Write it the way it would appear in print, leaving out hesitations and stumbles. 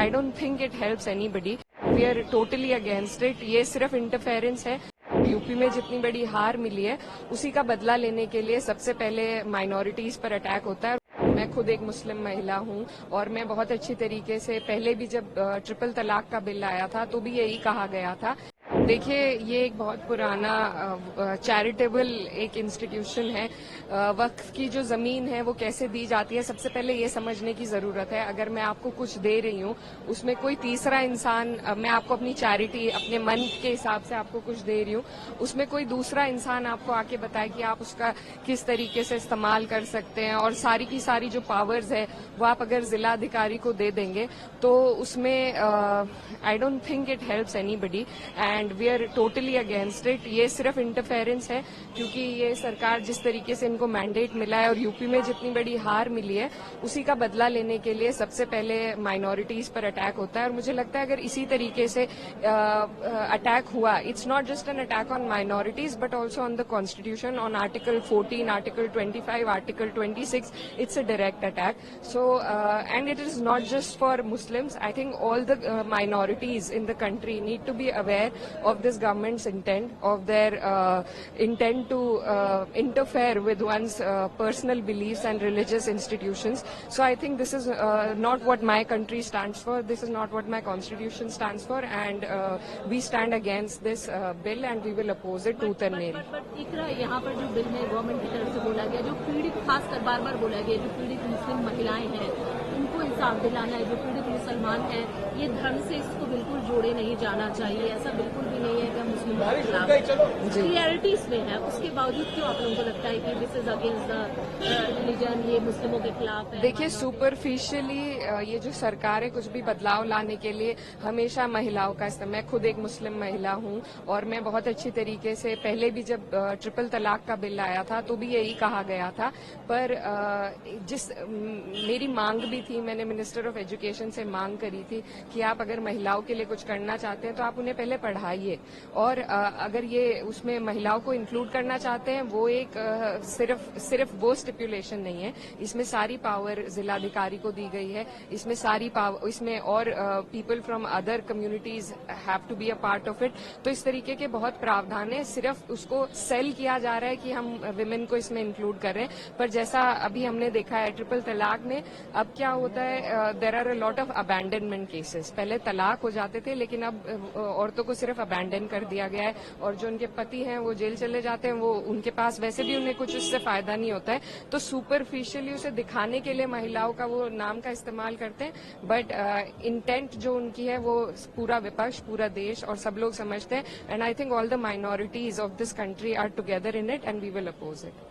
I don't think it helps anybody. We are totally against it. ये सिर्फ interference है। UP में जितनी बड़ी हार मिली है उसी का बदला लेने के लिए सबसे पहले माइनॉरिटीज पर अटैक होता है। मैं खुद एक मुस्लिम महिला हूं और मैं बहुत अच्छी तरीके से पहले भी जब ट्रिपल तलाक का बिल आया था तो भी यही कहा गया था। देखिए, ये एक बहुत पुराना चैरिटेबल एक इंस्टीट्यूशन है। वक्फ की जो जमीन है वो कैसे दी जाती है, सबसे पहले ये समझने की जरूरत है। अगर मैं आपको कुछ दे रही हूँ, उसमें कोई तीसरा इंसान, मैं आपको अपनी चैरिटी अपने मन के हिसाब से आपको कुछ दे रही हूँ, उसमें कोई दूसरा इंसान आपको आके बताए कि आप उसका किस तरीके से इस्तेमाल कर सकते हैं, और सारी की सारी जो पावर्स है वो आप अगर जिला अधिकारी को दे देंगे तो उसमें I don't think it helps anybody and we are totally against it. ये सिर्फ इंटरफेरेंस है, क्योंकि ये सरकार जिस तरीके से इनको मैंडेट मिला है और यूपी में जितनी बड़ी हार मिली है उसी का बदला लेने के लिए सबसे पहले माइनॉरिटीज पर अटैक होता है। और मुझे लगता है अगर इसी तरीके से अटैक हुआ, it's not just an attack on minorities but also on the constitution, on article 14, article 25, article 26, it's a direct attack. So and it is not just for Muslims. I think all the minorities in the country need to be aware of this government's intent, of their intent to interfere with one's personal beliefs and religious institutions. So I think this is not what my country stands for. This is not what my constitution stands for, and we stand against this bill and we will oppose it tooth and nail. but इकरा यहाँ पर जो bill में government की तरफ से बोला गया, जो पीड़ित खासकर बार बार बोला गया, जो पीड़ित मुस्लिम महिलाएं हैं उनको इंसाफ दिलाना है, जो पीड़ित मुसलमान हैं, ये धर्म से इसको बिल्कुल जोड़े नहीं जाना चाहिए। ऐसा बिल्कुल भी नहीं है कि मुस्लिम के खिलाफ क्लियरिटी इसमें है, उसके बावजूद क्यों आप लोगों को लगता है कि this is against the religion, ये मुस्लिमों के खिलाफ है? देखिए, सुपरफिशियली ये जो सरकार है कुछ भी बदलाव लाने के लिए हमेशा महिलाओं का इस्तेमाल, मैं खुद एक मुस्लिम महिला हूं और मैं बहुत अच्छी तरीके से पहले भी जब ट्रिपल तलाक का बिल आया था तो भी यही कहा गया था। पर मेरी मांग भी थी, मैंने मिनिस्टर ऑफ एजुकेशन से मांग करी थी कि आप अगर महिलाओं के लिए कुछ करना चाहते हैं तो आप उन्हें पहले पढ़ाइए, और अगर ये उसमें महिलाओं को इंक्लूड करना चाहते हैं, वो एक सिर्फ वो स्टिपुलेशन नहीं है, इसमें सारी पावर जिलाधिकारी को दी गई है, इसमें सारी पावर, इसमें और people from other communities have to be a part of it. तो इस तरीके के बहुत प्रावधान है, सिर्फ उसको सेल किया जा रहा है कि हम विमेन को इसमें इंक्लूड कर रहे हैं। पर जैसा अभी हमने देखा है ट्रिपल तलाक में, अब क्या होता है, there are a lot of abandonment cases. पहले तलाक हो जाते थे लेकिन अब औरतों को सिर्फ अबैंडन कर दिया गया है, और जो उनके पति हैं वो जेल चले जाते हैं, वो उनके पास वैसे भी उन्हें कुछ उससे फायदा नहीं होता है। तो सुपरफिशियली उसे दिखाने के लिए महिलाओं का वो नाम का इस्तेमाल करते हैं, बट इंटेंट जो उनकी है वो पूरा विपक्ष, पूरा देश और सब लोग समझते हैं। And I think all the minorities of this country are together in it and we will oppose it.